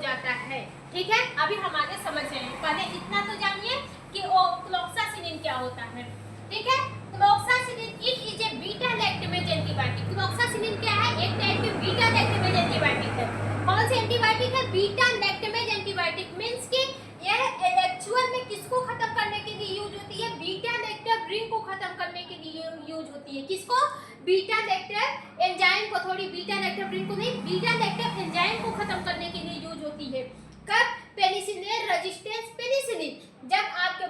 जाता है। ठीक है, अभी हम आगे समझ रहे हैं। पहले इतना तो जानिए कि क्लोक्सासिलिन क्या होता है। ठीक है, cloxacillin it is a beta lactamase antibiotic. Cloxacillin क्या है? एक टाइप की बीटा लैक्टेमेज एंटीबायोटिक है। कौन सी एंटीबायोटिक है? Beta lactamase antibiotic. मींस कि यह एक्चुअल में किसको खत्म करने के लिए यूज होती है? बीटा लैक्टम रिंग को खत्म करने के लिए यूज होती है। किसको? बीटा लैक्टम एंजाइम को, थोड़ी बीटा लैक्टम रिंग को नहीं, बीटा लैक्टम एंजाइम को खत्म करने के लिए यूज होती है। कब? Penicillin resistance penicillin. जब आपके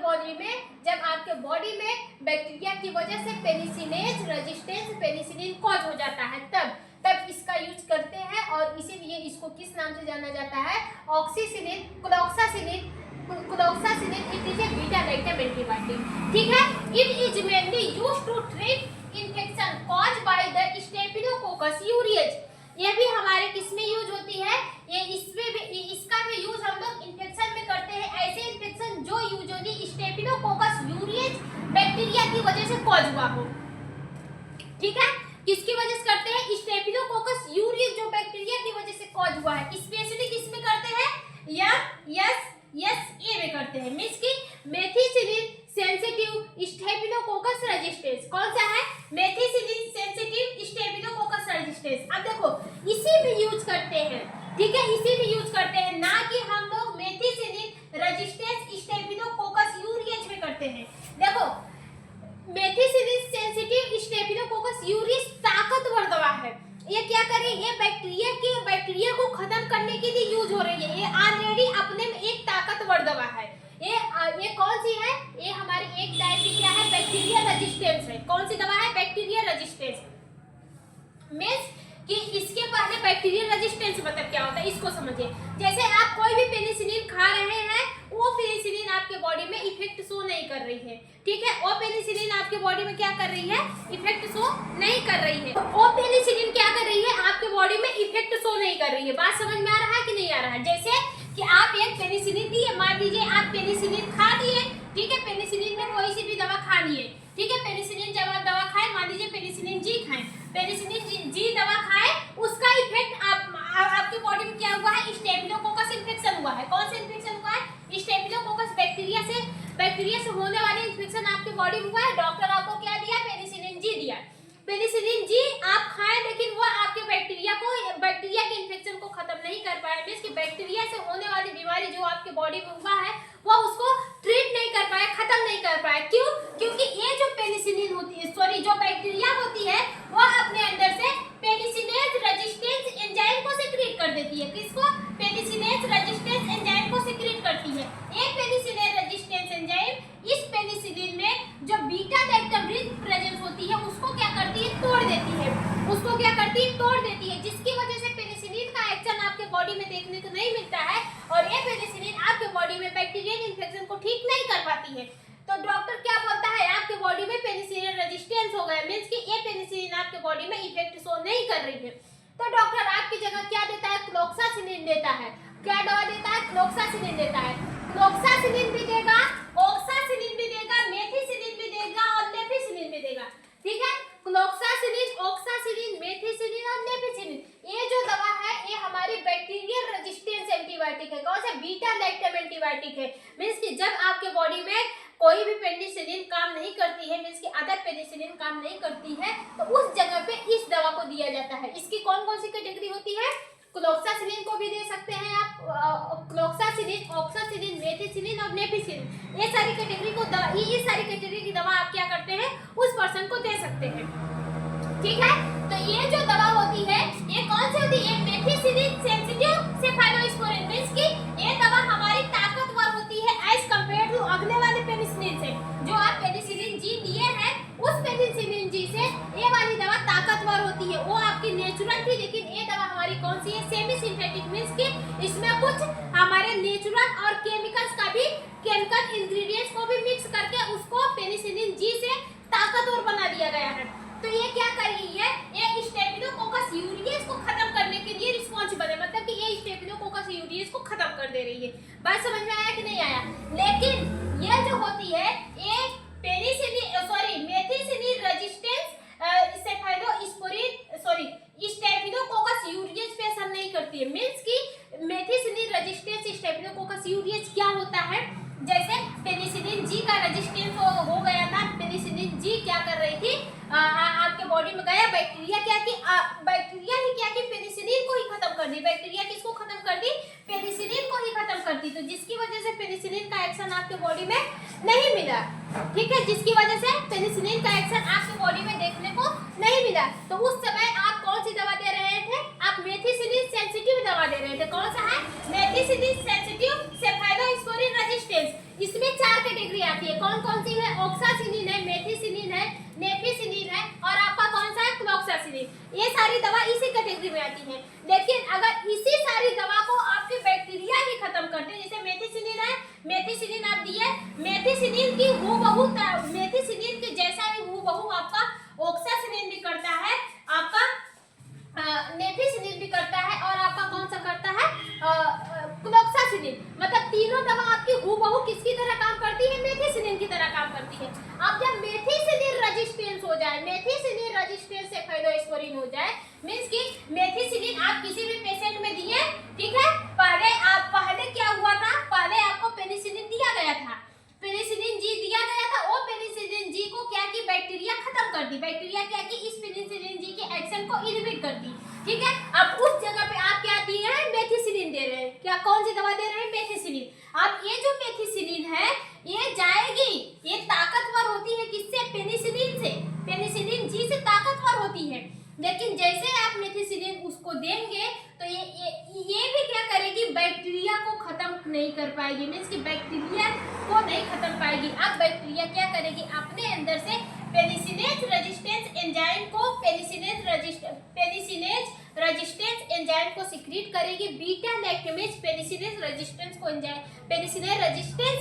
बॉडी में बैक्टीरिया की वजह से पेनिसिलेज रेजिस्टेंस पेनिसिलिन कॉज हो जाता है, तब इसका यूज करते हैं। और इसीलिए इसको किस नाम से जाना जाता है? Oxacillin, cloxacillin. Cloxacillin it is a beta lactam antibiotic. ठीक है, it is mainly used to treat infection caused by the staphylococcus aureus. ये भी हमारे किस में यूज होती है? ये इसमें भी, इसका भी यूज हम लोग इन्फेक्शन में करते हैं। ऐसे इन्फेक्शन जो यूजुअली स्टेफिलोकोकस यूरियज बैक्टीरिया की वजह से कॉज हुआ हो। ठीक है, किसकी वजह से करते हैं? स्टेफिलोकोकस यूरियज जो बैक्टीरिया की वजह से कॉज हुआ है। स्पेशली किस में करते हैं? यस ए में करते हैं। मींस कि मेथिसिलिन सेंसिटिव स्टेफिलोकोकस रेजिस्टेंस। कौन सा है? Methicillin sensitive staphylococcus resistance. अब देखो, इसी में यूज करते हैं। ठीक है, इसी में यूज करते हैं, ना कि हम लोग मेथिसिलिन रेजिस्टेंस स्टेफिलोकोकस यूरियज में करते हैं। देखो, मेथिसिलिन सेंसिटिव स्टेफिलोकोकस यूरियज ताकतवर दवा है। ये क्या करे? ये बैक्टीरिया को खत्म करने के लिए यूज हो रही है। ये ऑलरेडी अपने में एक ताकतवर दवा है। ये कौन सी है? ये हमारी एक टाइप की क्या है? बैक्टीरिया रेजिस्टेंस है। कौन सी दवा है? Bacteria resistance. मींस कि इसके पहले बैक्टीरियल रेजिस्टेंस मतलब क्या होता है, इसको समझिए। जैसे आप कोई भी पेनिसिलिन खा रहे हैं, वो पेनिसिलिन आपके बॉडी में इफेक्ट शो नहीं कर रही है। ठीक है, वो पेनिसिलिन आपके बॉडी में क्या कर रही है? इफेक्ट शो नहीं कर रही है। वो पेनिसिलिन क्या कर रही है? आपके बॉडी में इफेक्ट शो नहीं कर रही है। बात समझ में आ रहा है कि नहीं आ रहा है? जैसे कि आप एक पेनिसिलिन दिए, मान लीजिए आप पेनिसिलिन खा दिए। ठीक है, पेनिसिलिन में कोई सी भी दवा खानी है। ठीक है, पेनिसिलिन जब आप दवा खाएं, मान लीजिए पेनिसिलिन जी खाएं, पेनिसिलिन जी दवा खाएं, उसका इफेक्ट आपके बॉडी में क्या हुआ है? स्टेफिलोकोकस इन्फेक्शन हुआ है। कौन सा इन्फेक्शन हुआ है? स्टेफिलोकोकस बैक्टीरिया से होने वाले इन्फेक्शन आपके बॉडी में हुआ है। डॉक्टर आपको क्या दिया? पेनिसिलिन जी दिया। पेनिसिलिन जी आप खाएं, लेकिन वो आपके बैक्टीरिया के इन्फेक्शन को खत्म नहीं कर पाए। मींस कि बैक्टीरिया से होने वाली बीमारी जो आपके बॉडी में हुआ है, वो उसको ट्रीट नहीं कर पाए, खत्म नहीं कर पाए। क्यों? क्योंकि ये जो पेनिसिलिन होती है, सॉरी, जो बैक्टीरिया होती है, वो अपने अंदर से पेनिसिलेज रेजिस्टेंस एंजाइम को सीक्रेट कर देती है। किसको? पेनिसिलेज रेजिस्टेंस एंजाइम को सीक्रेट करती है। एक पेनिसिलेज रेजिस्टेंस एंजाइम इस पेनिसिलिन में जो बीटा लैक्टम रिंग प्रेजेंस होती है, उसको क्या करती है? तोड़ देती है। उसको क्या करती है? तोड़ देती है, जिसकी वजह से पेनिसिलिन का एक्शन आपके बॉडी में देखने को नहीं मिलता है, और ये पेनिसिलिन आपके बॉडी में बैक्टीरियल इन्फेक्शन को ठीक नहीं कर पाती है। तो डॉक्टर क्या बोलता है? आपके बॉडी में पेनिसिलिन रेजिस्टेंस हो गया। मींस कि ये पेनिसिलिन आपके बॉडी में इफेक्ट शो नहीं कर रही है। तो डॉक्टर आपकी जगह क्या देता है? क्लोक्सासिलिन देता है। क्या दवा देता है? क्लोक्सासिलिन देता है। क्लोक्सासिलिन भी देगा, ऑक्सासिलिन भी देगा, मेथिसिलिन भी देगा और नेफिसिलिन भी देगा। ठीक है, क्लोक्सासिलिन, ऑक्सासिलिन, मेथिसिलिन और नेफिसिलिन, ये जो दवा है, ये हमारी बैक्टीरियल रेजिस्टेंस एंटीबायोटिक है। कौन सा? बीटा लैक्टम एंटीबायोटिक है। मींस कि जब आपके बॉडी में कोई भी पेनिसिलिन काम नहीं करती है, मींस कि अदर पेनिसिलिन काम नहीं करती है, तो उस जगह पे इस दवा को दिया जाता है। इसकी कौन कौन सी कैटेगरी होती है? क्लोक्सासिलिन को भी दे सकते हैं आप, क्लोक्सासिलिन, ऑक्सासिलिन, मेथिसिलिन और नेफिसिलिन। ये सारी कैटेगरी को ये सारी कैटेगरी की दवा आप क्या करते हैं? उस पर्सन को दे सकते हैं। ठीक है, तो ये जो दवा होती है, ये कौन सी होती है? Methicillin sensitive cephalosporin. मींस कि ये दवा हमारी ताकतवर होती है एज कंपेयर टू अगले वाले पेनिसिलिन से। जो आप पेनिसिलिन जी लिए हैं, उस पेनिसिलिन जी से ये वाली दवा ताकतवर होती है। वो आपकी नेचुरल थी, लेकिन ये दवा हमारी कौन सी है? Semi synthetic. मींस कि इसमें कुछ हमारे नेचुरल और केमिकल इंग्रेडिएंट्स को भी मिक्स करके उसको पेनिसिलिन जी से ताकतवर बना दिया गया है। तो ये क्या कर रही है? ये स्टेफिलोकोकस यूरियस को खत्म करने के लिए रिस्पॉन्सिबल है। मतलब कि ये स्टेफिलोकोकस यूरियस को खत्म कर दे रही है। बात समझ में आया कि नहीं आया? लेकिन ये जो होती है, ये मेथिसिलिन रेजिस्टेंस स्टेफिलोकोकस यूरियस पे असर नहीं करती है। मींस कि मेथिसिलिन बॉडी में गया, बैक्टीरिया क्या कि बैक्टीरिया ही क्या कि पेनिसिलिन को ही खत्म कर दी। बैक्टीरिया किसको खत्म कर दी? पेनिसिलिन को ही खत्म कर दी। तो जिसकी वजह से पेनिसिलिन का एक्शन आपके बॉडी में नहीं मिला, ठीक है, जिसकी वजह से पेनिसिलिन का एक्शन आपके बॉडी में देखने को नहीं मिला। तो उस समय आप कौन सी दवा दे रहे थे? आप मेथिसिलिन सेंसिटिव दवा दे रहे थे। कौन सा है? Methicillin sensitive cephalosporin resistance. इसमें 4 कैटेगरी आती है। कौन कौन सी है? ऑक्सासिलिन है, मेथिसिलिन है, नेफिसिलिन है और आपका कौन सा है? क्लोक्सासिलिन। ये सारी दवा इसी कैटेगरी में आती है। लेकिन अगर इसी सारी दवा को आपके बैक्टीरिया ही खत्म करते हैं, जैसे मेथिसिलिन है, मेथिसिलिन आप दिए, मेथिसिलिन की हूबहू मेथिसिलिन के जैसा ही हूबहू आपका ऑक्सासिलिन भी करता है, आपका नेफिसिलिन भी करता है और आपका कौन सा करता है? क्लोक्सासिलिन। मतलब तीनों दवा आपकी हूबहू किसकी तरह काम करती है? मेथिसिलिन की तरह काम करती है। अब जब मेथिसिलिन रेजिस्टेंस हो जाए, मेथिसिलिन रेजिस्टेंस सेफालोस्पोरिन हो जाए, मींस कि मेथिसिलिन आप किसी भी पेशेंट में दिए, ठीक है, पहले क्या हुआ था? पहले आपको पेनिसिलिन दिया गया था, पेनिसिलिन जी दिया गया था। वो पेनिसिलिन जी को क्या की बैक्टीरिया खत्म कर दी। बैक्टीरिया क्या की इस पेनिसिलिन जी के एक्शन को इनहिबिट कर दी, ठीक है। अब उस जगह पे आप क्या दिए हैं? मेथिसिलिन दे रहे हैं। क्या कौन सी दवा दे रहे हैं? मेथिसिलिन। अब ये जो मेथिसिलिन है ये जाएगी, ये ताकतवर होती है किससे? पेनिसिलिन से। पेनिसिलिन जी से ताकतवर होती है। लेकिन जैसे आप मेथिसिलिन उसको देंगे तो ये भी क्या करेगी? बैक्टीरिया को खत्म नहीं कर पाएगी, मीन्स कि बैक्टीरिया को नहीं खत्म पाएगी। अब बैक्टीरिया क्या करेगी? अपने अंदर से पेनिसिलिन रेजिस्टेंस एंजाइम को पेनिसिलिन रेजिस्टेंस एंजाइम को सीक्रेट करेगी। Beta lactamase penicillin resistance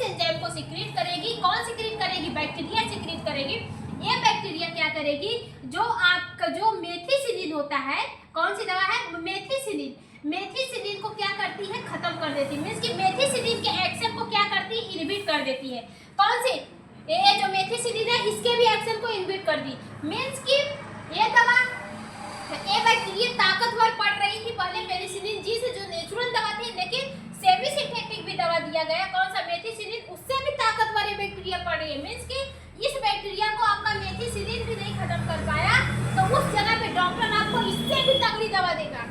enzyme को सीक्रेट करेगी। कौन सीक्रेट करेगी? बैक्टीरिया सीक्रेट करेगी। ये बैक्टीरिया क्या करेगी? जो आपका जो मेथिसिलिन होता है, कौन सी दवा है? मेथिसिलिन। मेथिसिलिन को क्या करती है? खत्म कर देती है। मींस कि मेथिसिलिन के एक्शन को क्या करती है? इनहिबिट कर देती है। कौन सी? ये जो मेथिसिलिन है इसके भी एक्शन को इनहिबिट कर दी। मींस कि ये दवा, ये बैक्टीरिया ताकतवर पड़ रही थी पहले पेनिसिलिन जी से, जो नेचुरल दवा थी, लेकिन सेमी सिंथेटिक भी दवा दिया गया। कौन सा? मेथिसिलिन। उससे भी ताकतवर ये बैक्टीरिया पड़ रही है। मींस कि इस बैक्टीरिया को आपका मेथिसिलिन भी नहीं खत्म कर पाया, तो उस जगह पे डॉक्टर आपको इससे भी तगड़ी दवा देगा।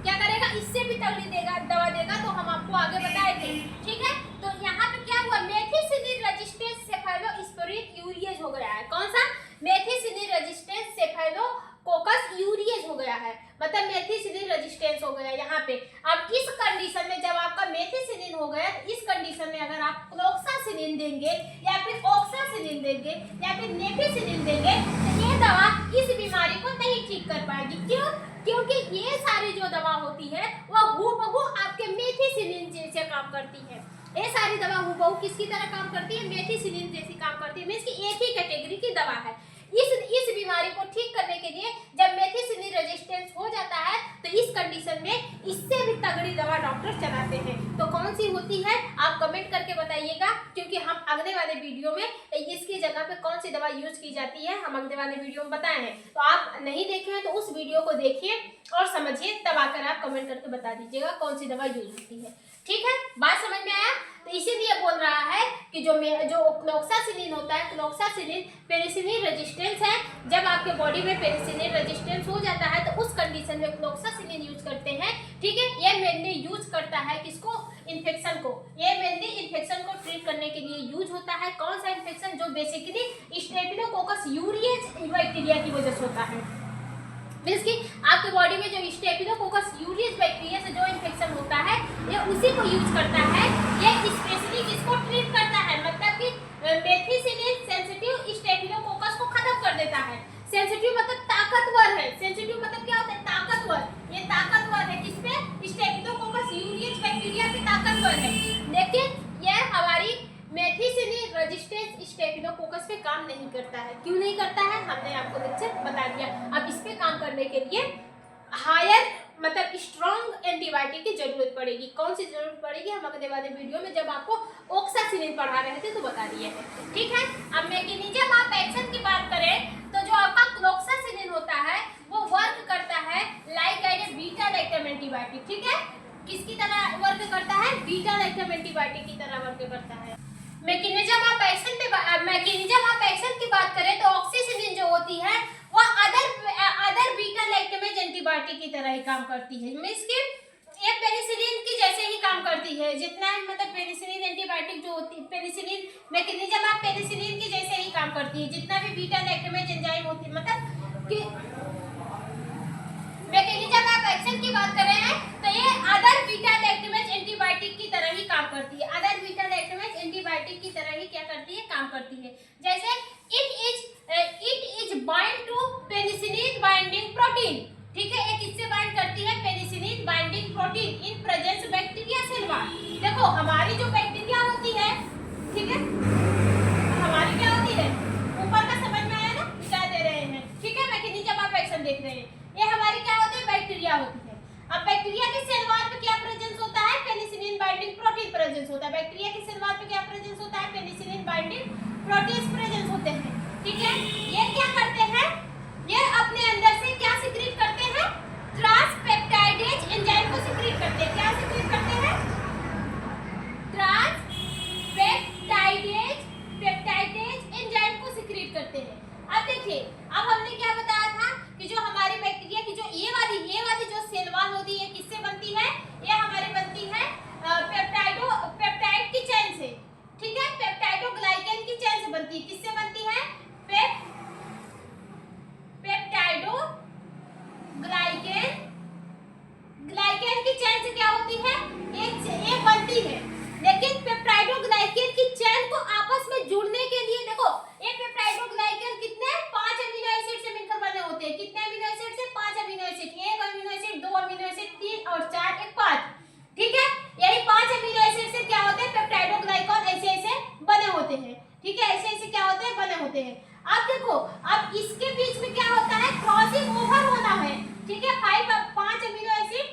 क्या करेगा? इससे भी तगड़ी दवा देगा। तो हम आपको आगे बताए थे, ठीक है। तो यहाँ पे क्या हुआ? मेथिसिलिन रेजिस्टेंस सेफालोस्पोरिन यूरिएज हो गया है। कौन सा? मेथिसिलिन रेजिस्टेंस सेफालोकोकस यूरिएज हो गया है, मतलब मेथिसिलिन रेजिस्टेंस हो गया यहाँ पे। अब इस कंडीशन में जब आपका मेथिसिलिन हो गया, इस कंडीशन में अगर आप क्लोक्सासिलिन देंगे या फिर ऑक्सासिलिन देंगे या फिर नेफिसिलिन देंगे, तो ये दवा इस बीमारी को नहीं ठीक कर पाएगी। क्यों? क्योंकि ये सारी जो दवा होती है वह हूबहू आपके मेथिसिलिन जैसे काम करती है। ये सारी दवा हूबहू किसकी तरह काम करती है? मेथिसिलिन जैसी काम करती है। मींस कि एक ही कैटेगरी की दवा है। इस बीमारी को ठीक करने के लिए जब मेथिसिलिन रेजिस्टेंस हो जाता है तो इस कंडीशन में इससे भी तगड़ी दवा डॉक्टर चलाते हैं। तो कौन सी होती है? आप कमेंट करके बताइएगा, क्योंकि हम अगले वाले वीडियो में इसकी जगह पे कौन सी दवा यूज की जाती है हम अगले वाले वीडियो में बताए हैं। तो आप नहीं देखे हैं तो उस वीडियो को देखिए और समझिए, तब आकर आप कमेंट करके बता दीजिएगा कौन सी दवा यूज होती है। ठीक है, बात समझ में आया? तो इसीलिए बोल रहा है कि जो क्लोक्सासिलिन होता है, क्लोक्सासिलिन पेनिसिलिन रेजिस्टेंस है। जब आपके बॉडी में पेनिसिलिन रेजिस्टेंस हो जाता है तो उस कंडीशन में क्लोक्सासिलिन यूज करते हैं, ठीक है। ये मेनली यूज करता है किसको? इन्फेक्शन को। ये मेनली इन्फेक्शन को ट्रीट करने के लिए यूज होता है। कौन सा इन्फेक्शन? जो बेसिकली स्टेफिलोकोकस यूरिएज बैक्टीरिया की वजह से होता है। मींस कि आपके बॉडी में जो स्टेफिलोकोकस यूरिएज बैक्टीरिया से जो इन्फेक्शन होता है ये उसी को यूज करता है। ये स्पेशली किसको ट्रीट करता है? मतलब कि मेथिसिलिन सेंसिटिव स्टेफिलोकोकस को खत्म कर देता है। सेंसिटिव मतलब ताकतवर है। सेंसिटिव मतलब क्या होता है? ताकतवर। ये ताकतवर है किसपे? स्टेफिलोकोकस यूरिएज बैक्टीरिया पे ताकतवर है। लेकिन यह हमारी मेथिसिलिन रेजिस्टेंस स्टेफिलोकोकस पे काम नहीं करता है। क्यों नहीं करता है? हमने आपको लेक्चर बता दिया। अब इस पे काम करने के लिए हायर मतलब स्ट्रॉन्ग एंटीबायोटिक की जरूरत पड़ेगी। कौन सी जरूरत पड़ेगी? हम अगले वाले वीडियो में जब आपको ऑक्सासिलिन पढ़ा रहे थे तो बता दिए हैं, ठीक है। अब मैकेनिज्म ऑफ एक्शन की बात करें तो जो आपका क्लोक्सासिलिन होता है वो वर्क करता है like a beta lactam antibiotic, ठीक है। किसकी तरह वर्क करता है? बीटा लैक्टम एंटीबायोटिक की तरह वर्क करता है। मैकेनिज्म ऑफ एक्शन की बात करें तो ऑक्सासिलिन जो होती है वो अदर बीटा लैक्टेमेज एंटीबायोटिक की तरह ही काम करती है। मींस कि ये पेनिसिलिन की जैसे ही काम करती है, जितना मतलब पेनिसिलिन एंटीबायोटिक जो होती है, पेनिसिलिन मैकेनिज्म ऑफ पेनिसिलिन की जैसे ही काम करती है। जितना भी बीटा लैक्टेमेज एंजाइम होती है, मतलब कि मैकेनिज्म ऑफ एक्शन की बात कर रहे हैं, तो ये अदर बीटा लैक्टेमेज एंटीबायोटिक की तरह ही काम करती है। अदर बीटा लैक्टेमेज एंटीबायोटिक की तरह ही क्या करती है, काम करती है। जैसे it is bind to penicillin binding protein, ठीक है, एक इससे बाइंड करती है penicillin binding protein in presence bacteria cell wall. देखो हमारी जो बैक्टीरिया होती है, ठीक है, हमारी क्या होती है, ऊपर का समझ में आया ना, क्या दे रहे हैं, ठीक है, मैकेनिज्म ऑफ एक्शन देख रहे हैं। ये हमारी क्या होती है, बैक्टीरिया होती है। अब बैक्टीरिया की सेल वॉल पे क्या प्रेजेंस होता है, पेनिसिलिन बाइंडिंग प्रोटीन प्रेजेंस होता है। बैक्टीरिया की सेल वॉल पे क्या प्रेजेंस होता है, पेनिसिलिन बाइंडिंग प्रोटीन्स प्रेजेंस होते हैं, ठीक है। ये क्या करते हैं, ये अपने अंदर से क्या सीक्रेट करते हैं, ट्रांसपेप्टाइडेज एंजाइम को सीक्रेट करते हैं। क्या सीक्रेट करते हैं, पेप्टाइडेज एंजाइम को सीक्रेट करते हैं। अब देखिए, अब हमने क्या बताया था कि जो हमारी बैक्टीरिया की जो ये वाली जो सेल वॉल होती है, किससे बनती है, ये हमारी बनती है पेप्टाइड की चेन से, ठीक है, पेप्टाइडोग्लाइकन की चेन से बनती है। किससे बनती है, ग्लाइकेन की चेन से क्या होती है, एक बनती है। लेकिन पेप्टाइडोग्लाइकेन की चेन को आपस में जुड़ने के लिए, देखो ये पेप्टाइडोग्लाइकेन कितने 5 अमीनो एसिड से मिलकर बने होते हैं। कितने अमीनो एसिड से, 5 amino acid, 1 amino acid, 2 amino acid, 3 और 4, 1 5, ठीक है। यही 5 अमीनो एसिड से क्या होते हैं, पेप्टाइडोग्लाइकन ऐसे बने होते हैं, ठीक है, ऐसे क्या होते हैं, बने होते हैं। अब देखो, अब इसके बीच में क्या होता है, क्रॉसिंग ओवर होना है, ठीक है, 5 अमीनो एसिड,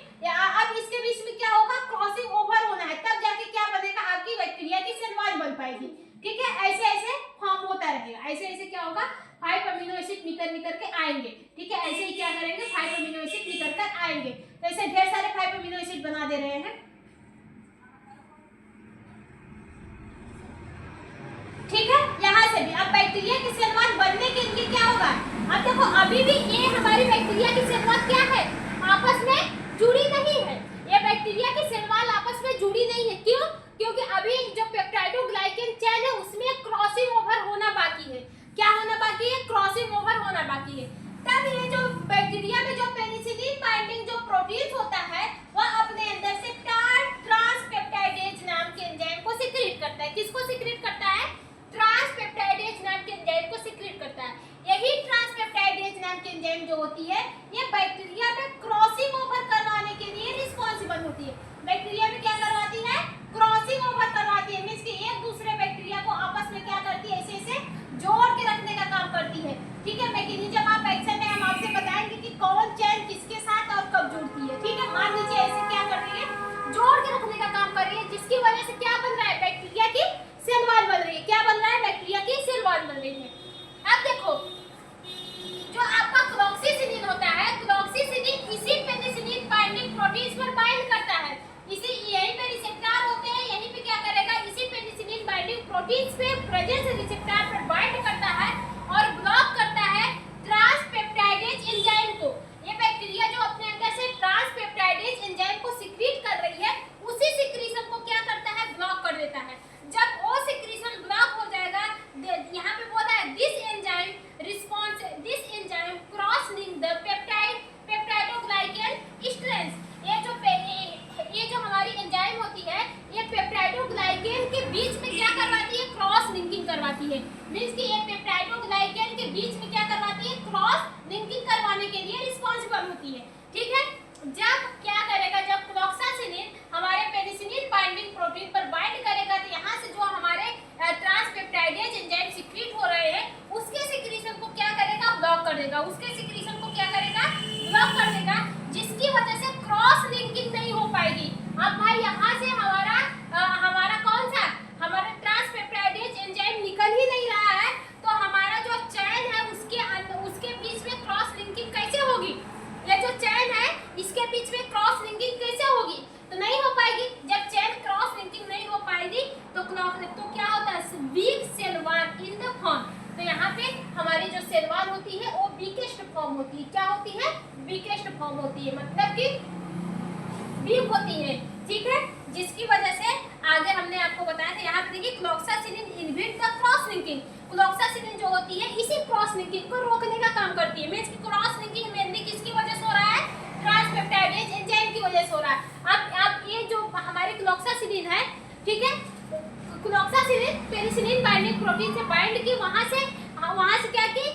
अब इसके बीच में क्या होगा, क्रॉसिंग ओवर होना है, तब जाके क्या बनेगा, आपकी बैक्टीरिया की सेल वॉल बन पाएगी, ठीक है। ऐसे फॉर्म होता रहेगा, ऐसे क्या होगा, 5 अमीनो एसिड निकल के आएंगे, ठीक है, ऐसे ही क्या करेंगे, 5 अमीनो एसिड निकल कर आएंगे। तो ऐसे ढेर सारे 5 अमीनो एसिड बना दे रहे हैं, ठीक है। यहाँ से भी अब बैक्टीरिया की सेल वॉल बनने के लिए क्या होगा, अब देखो अभी भी ये हमारी बैक्टीरिया की सेल वॉल क्या है, आपस में जुड़ी नहीं है। ये बैक्टीरिया की सेल वॉल आपस में जुड़ी नहीं है, क्यों, क्योंकि अभी जो पेप्टाइडोग्लाइकेन चेन है उसमें क्रॉसिंग ओवर होना बाकी है। क्या होना बाकी है, क्रॉसिंग ओवर होना बाकी है। तब ये जो बैक्टीरिया में जो पेनिसिलिन बाइंडिंग जो प्रोटीन होता है, वह अपने अंदर से ट्रांसपेप्टाइडेज नाम के एंजाइम को सीक्रेट करता है। किसको सीक्रेट करता है, ट्रांसपेप्टाइडेज नाम के एंजाइम को सीक्रेट करता है। यही ट्रांसपेप्टाइडेज नाम की एंजाइम जो होती है, ये बैक्टीरिया में क्रॉसिंग ओवर करवाने के लिए रिस्पांसिबल होती है। बैक्टीरिया में क्या करवाती है, क्रॉसिंग ओवर करवाती है, मींस कि एक दूसरे बैक्टीरिया को आपस में क्या करती है, ऐसे जोड़ के रखने का काम करती है, ठीक है। मैकेनिज्म ऑफ एक्शन में हम आपसे बताएंगे कि कौन चेन किसके साथ और कब जुड़ती है, ठीक है। मान लीजिए ऐसे क्या कर रही है, जोड़ के रखने का काम कर रही है, जिसकी वजह से क्या बन रहा है, बैक्टीरिया की सेल वॉल बन रही है। क्या बन रहा है, बैक्टीरिया की सेल वॉल बन रही है। अब देखो, जो आपका क्लॉक्सिसिलिन होता है, क्लॉक्सिसिलिन इसी पेनिसिलिन बाइंडिंग प्रोटीन्स पर बाइंड करता है। इसी यहीं पे रिसेप्टर होते हैं, यहीं पे क्या करेगा, इसी पेनिसिलिन बाइंडिंग प्रोटीन्स पे प्रेजेंस रिसेप्टर पर बाइंड करता है और ब्लॉक करता है ट्रांसपेप्टाइडेज एंजाइम को। ये बैक्टीरिया जो अपने अंदर से ट्रांसपेप्टाइडेज एंजाइम को सीक्रेट कर रही है, उसी सीक्रेशन को क्या करता है, ब्लॉक कर देता है। जब वो सीक्रेशन ब्लॉक हो जाएगा, यहाँ पे बोला है this enzyme cross link the peptidoglycan strands. ये जो हमारी एंजाइम होती है, ये पेप्टाइडोग्लाइकन के बीच में क्या करवाती है, क्रॉस लिंकिंग करवाती है। मींस कि ये पेप्टाइडोग्लाइकन के बीच में क्या करवाती है, क्रॉस लिंकिंग करवाने के लिए रिस्पांसिबल होती है, ठीक है। जब क्या करेगा, जब क्लॉक्सासिलिन हमारे पेनिसिलिन बाइंडिंग प्रोटीन पर बाइंड करेगा, तो यहाँ से जो हमारे ट्रांसपेप्टाइडेज एंजाइम सीक्रेट हो रहे हैं, उसके सीक्रेशन को क्या करेगा, ब्लॉक कर देगा। उसके सीक्रेशन को क्या करेगा, ब्लॉक कर देगा, जिसकी वजह से क्रॉस लिंकिंग नहीं हो पाएगी। अब भाई यहाँ से हमारा कौन सा, हमारा ट्रांसपेप्टाइडेज एंजाइम निकल ही नहीं रहा है, तो हमारा जो चेन है उसके बीच में क्रॉस लिंकिंग कैसे होगी। ये जो चेन है, इसके बीच में क्रॉस लिंकिंग वीक होती है, ठीक है, जिसकी वजह से आगे हमने आपको बताया था। यहाँ पे देखिए cloxacillin inhibit the cross linking. Cloxacillin जो होती है इसी क्रॉस लिंकिंग को रोकने का काम करती है। मींस की क्रॉस लिंकिंग मेनली किसकी वजह से हो रहा है? ट्रांसपेप्टाइडेज एंजाइम की वजह से हो रहा है। अब ये जो हमारे क्लोक्सासिलिन है, ठीक है, क्लोक्सासिलिन पेनिसिलिन बाइंडिंग प्रोटीन से बाइंड की, वहां से क्या की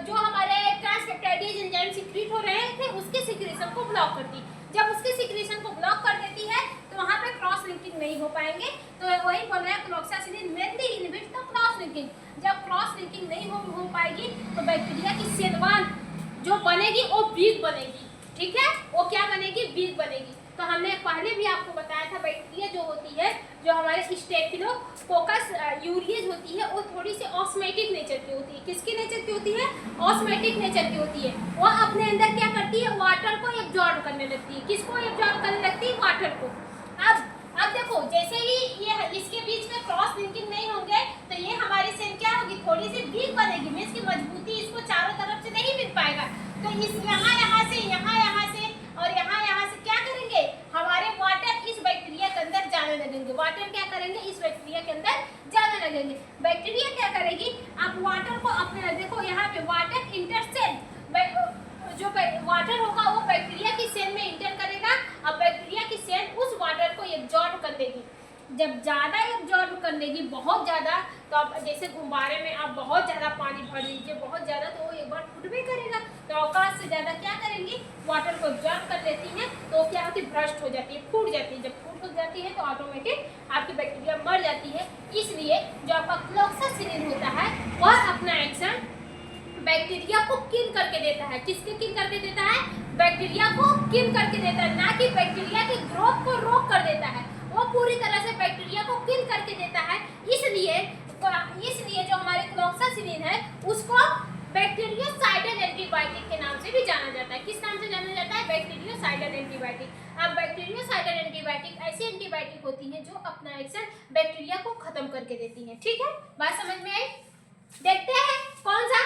जो हमारे ट्रांसपेप्टाइडेज एंजाइम सीक्रेट हो रहे थे उसके सीक्रेशन को ब्लॉक करती। जब उसके सीक्रेशन को ब्लॉक कर देती है तो वहां पे क्रॉस लिंकिंग नहीं हो पाएंगे। तो वही बोल रहे हैं cloxacillin mainly inhibit the cross linking. जब क्रॉस लिंकिंग नहीं हो पाएगी तो बैक्टीरिया की सेल वॉल जो बनेगी वो वीक बनेगी, ठीक है, वो क्या बनेगी? वीक बनेगी। तो हमने पहले भी आपको बताया था बैक्टीरिया जो होती है, जो हमारे स्टेफिलोकोकस यूरियज होती है, वो थोड़ी सी ऑस्मेटिक नेचर की होती है। किसकी नेचर की होती है? ऑस्मेटिक नेचर की होती है। वो अपने अंदर क्या करती है? वाटर को एब्जॉर्ब करने लगती है। किसको एब्जॉर्ब करने लगती है? वाटर को। अब देखो, जैसे ही ये इसके बीच में क्रॉस लिंकिंग नहीं होंगे तो ये हमारी सेल क्या होगी? थोड़ी सी वीक बनेगी। मींस की मजबूती इसको चारों तरफ से नहीं मिल पाएगा। तो इस यहाँ से और यहाँ से क्या करेंगे? हमारे वाटर इस बैक्टीरिया के अंदर जाने लगेंगे। वाटर क्या करेंगे? इस बैक्टीरिया के अंदर जाने लगेंगे। बैक्टीरिया क्या करेगी? आप वाटर को अपने, देखो यहाँ पे वाटर इंटरसेल, जो वाटर होगा वो बैक्टीरिया की सेल में इंटर करेगा। अब बैक्टीरिया की सेल उस वाटर को एब्जॉर्ब कर लेगी। जब ज़्यादा एब्जॉर्ब कर लेगी, बहुत ज़्यादा, तो आप जैसे गुब्बारे में आप बहुत ज़्यादा पानी भर लीजिए, बहुत ज़्यादा, तो वो एक बार फूट भी करेगा। तो औकात से ज़्यादा क्या करेंगी? वाटर को एब्जॉर्ब कर लेती हैं, तो क्या होती है? भ्रष्ट हो जाती है, फूट जाती है। जब फूट हो जाती है तो ऑटोमेटिक आपकी बैक्टीरिया मर जाती है। इसलिए जो आपका क्लोक्सासिलिन होता है वह अपना एक्शन बैक्टीरिया को किल करके देता है। किसके किल करके देता है? बैक्टीरिया को किल करके देता है, ना कि बैक्टीरिया की ग्रोथ को रोक कर देता है। वो पूरी तरह से बैक्टीरिया को किल करके देता है। इसलिए जो हमारे क्लोक्सासिलिन है उसको बैक्टीरियोसाइडल एंटीबायोटिक के नाम से भी जाना जाता है। किस नाम से जाना जाता है? Bacteriocidal antibiotic. अब बैक्टीरियोसाइडल एंटीबायोटिक ऐसी एंटीबायोटिक होती है जो अपना एक्शन बैक्टीरिया को खत्म करके देती है, ठीक है, बात समझ में आई? देखते हैं कौन सा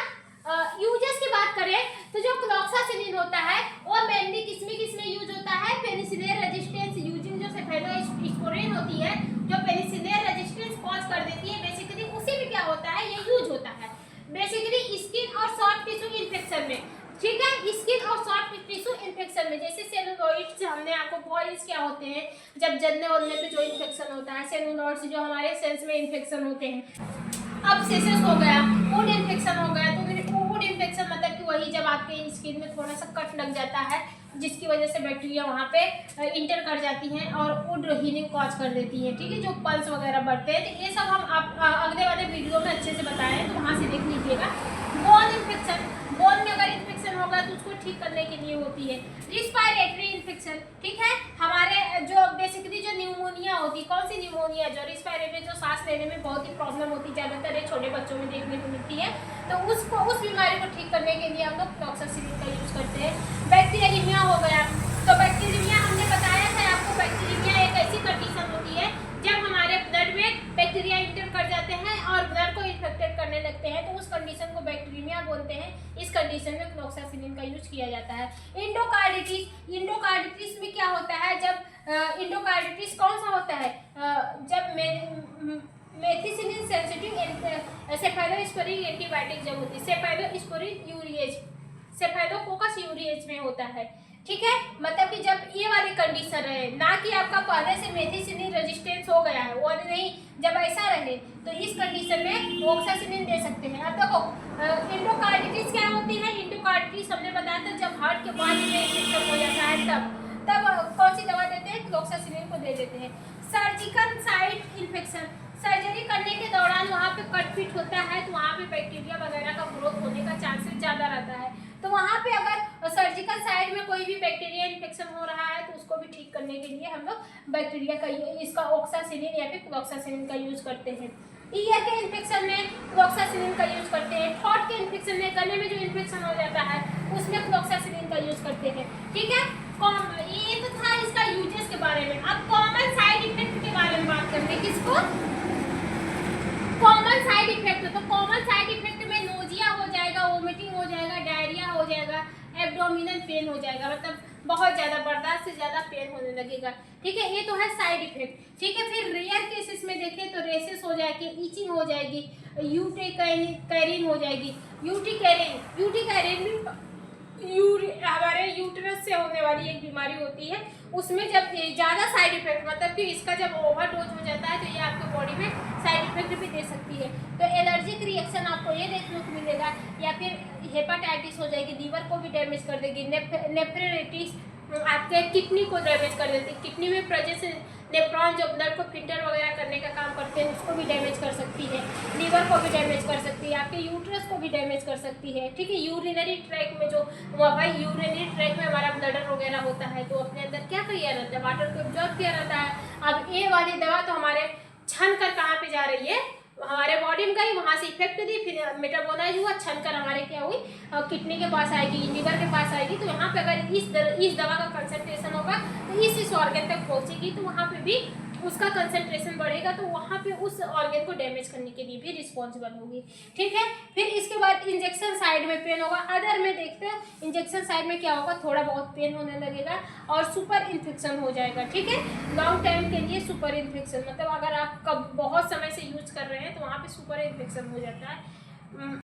यूजेस की बात करें तो जो क्लोक्सासिलिन होता है वो मेनली किसमें यूज होता है? पेनिसिलिन रेजिस्टेंस यूजिंग जो सेफेलोस्पोरिन होती है, जो पेनिसिलिन रेजिस्टेंस कॉज कर देती है, बेसिकली उसी में क्या होता है? ये यूज होता है बेसिकली स्किन और सॉफ्ट टिश्यू इन्फेक्शन में, ठीक है, स्किन और सॉफ्ट टिश्यू इन्फेक्शन में। जैसे सेलुलोइड्स, हमने आपको बॉयल्स क्या होते हैं, जब जलने वलने पे जो इन्फेक्शन होता है, सेलुलोइड्स जो हमारे सेल्स में इन्फेक्शन होते हैं। अब सेसेस हो गया, वुड इन्फेक्शन हो गया, तो वुड इन्फेक्शन मतलब कि वही जब आपके स्किन में थोड़ा सा कट लग जाता है, जिसकी वजह से बैक्टीरिया वहाँ पे इंटर कर जाती हैं और वुड हीलिंग कॉज कर देती है, ठीक है, जो पल्स वगैरह बढ़ते हैं। तो ये सब हम आप अगले वाले वीडियो में अच्छे से बताए हैं, तो वहाँ से देख लीजिएगा। बोन इन्फेक्शन, बोन में अगर इन्फेक्शन होगा तो उसको ठीक करने के लिए होती है। रिस्पायरेटरी इन्फेक्शन, ठीक है, हमारे जो बेसिकली जो न्यूमोनिया होती है, कौन सी न्यूमोनिया? जो रिस्पायरेटरी, जो सांस लेने में बहुत ही प्रॉब्लम होती है, ज़्यादातर छोटे बच्चों में देखने को मिलती है, तो उस बीमारी को ठीक करने के लिए हम लोग क्लोक्सासिलिन का यूज़ करते हैं। बैक्टीरिया हो गया, तो बैक्टीरिया हमने बताया था आपको, बैक्टीरिया एक ऐसी कंडीशन होती है जब हमारे ब्लड में बैक्टीरिया इंटर कर जाते हैं और ब्लड को इन्फेक्टेड करने लगते हैं, तो उस कंडीशन को बैक्टीरिया बोलते हैं। इस कंडीशन में क्लोक्सासिलिन का यूज किया जाता है। इंडोकार्डिटिस, इंडोकार्डिटिस में क्या होता है? जब इंडोकार्डिटिस कौन सा होता है? जब मेथिसिलिन सेंसिटिव सेफेलोस्पोरिन एंटीबायोटिक जब होती है, सेफेलोस्पोरिन यूरिएज, सेफेलोकोकस यूरिएज में होता है, ठीक है, मतलब कि जब ये वाली कंडीशन रहे, ना कि आपका पहले से मेथिसिलिन रेजिस्टेंस हो गया है, वो नहीं, जब ऐसा रहे तो इस कंडीशन में ऑक्सासिलिन दे सकते हैं। अब देखो इंडोकार्डिटिस क्या होती है? इंडोकार्डिटिस हमने बताया था जब हार्ट के बाद में इन्फेक्शन हो जाता है, तब कौन सी दवा देते हैं? क्लोक्सासिलिन को दे देते हैं। सर्जिकल साइट इन्फेक्शन, सर्जरी करने के दौरान वहाँ पे कट फिट होता है, तो वहाँ पे बैक्टीरिया वगैरह का ग्रोथ होने का चांसेस ज़्यादा रहता है। तो वहाँ पे अगर सर्जिकल साइड में कोई भी बैक्टीरिया इन्फेक्शन हो रहा है तो उसको भी ठीक करने के लिए हम लोग बैक्टीरिया का इसका ऑक्सासिलिन या फिर क्लोक्सासिलिन का यूज़ करते हैं। ईयर के इन्फेक्शन में क्लोक्सासिलिन का यूज़ करते हैं। थ्रोट के इन्फेक्शन में, गले में जो इन्फेक्शन हो जाता है उसमें क्लोक्सासिलिन का यूज़ करते हैं, ठीक है। ये तो था इसका यूजेस के बारे में। अब कॉमन साइड इफेक्ट के बारे में बात करते हैं। किसको? Common side effect. तो कॉमन साइड इफेक्ट में नोजिया हो जाएगा, वोमिटिंग हो जाएगा, डायरिया हो जाएगा, एब्डोमिनल पेन हो जाएगा, मतलब बहुत ज़्यादा बर्दाश्त से ज़्यादा पेन होने लगेगा। ठीक है, ये तो है साइड इफेक्ट। ठीक है, फिर रेयर केसेस में देखें तो रेसेस हो जाएगी, ईचिंग हो जाएगी, यूटिकाइरिन हो जाएगी। यूटिकाइरिन हमारे यूट्रस से होने वाली एक बीमारी होती है। उसमें जब ज़्यादा साइड इफेक्ट, मतलब कि इसका जब ओवरडोज हो जाता है तो ये आपके बॉडी में साइड इफेक्ट भी दे सकती है। तो एलर्जिक रिएक्शन आपको ये देखने को मिलेगा, या फिर हेपाटाइटिस हो जाएगी, लीवर को भी डैमेज कर देगी। नेफ्राइटिस आपके किडनी को डैमेज कर देती है। किडनी में प्रेजेंस नेफ्रॉन जो ब्लड को फिल्टर वगैरह करने का काम करते हैं उसको भी डैमेज कर सकती है। लीवर को भी डैमेज कर सकती है, आपके यूट्रस को भी डैमेज कर सकती है। ठीक है, यूरिनरी ट्रैक में जो भाई यूरिनरी ट्रैक में हमारा ब्लडर वगैरह होता है तो अपने अंदर क्या किया रहता है, वाटर को एब्जॉर्ब किया रहता है। अब ये वाली दवा तो हमारे छन कर कहाँ पे जा रही है, हमारे बॉडी में गई, वहाँ से इफेक्ट दी, फिर मेटाबोलाइज हुआ, छन कर हमारे क्या हुई, किडनी के पास आएगी, लीवर के पास आएगी। तो यहाँ पे अगर इस दवा का कंसंट्रेशन होगा तो इस ऑर्गन तक पहुँचेगी, तो वहाँ पे भी उसका कंसंट्रेशन बढ़ेगा, तो वहाँ पे उस ऑर्गन को डैमेज करने के लिए भी रिस्पॉन्सिबल होगी। ठीक है, फिर इसके बाद इंजेक्शन साइड में पेन होगा। अदर में देखते हैं इंजेक्शन साइड में क्या होगा, थोड़ा बहुत पेन होने लगेगा और सुपर इन्फेक्शन हो जाएगा। ठीक है, लॉन्ग टाइम के लिए सुपर इन्फेक्शन, मतलब अगर आप कब बहुत समय से यूज कर रहे हैं तो वहाँ पे सुपर इन्फेक्शन हो जाता है।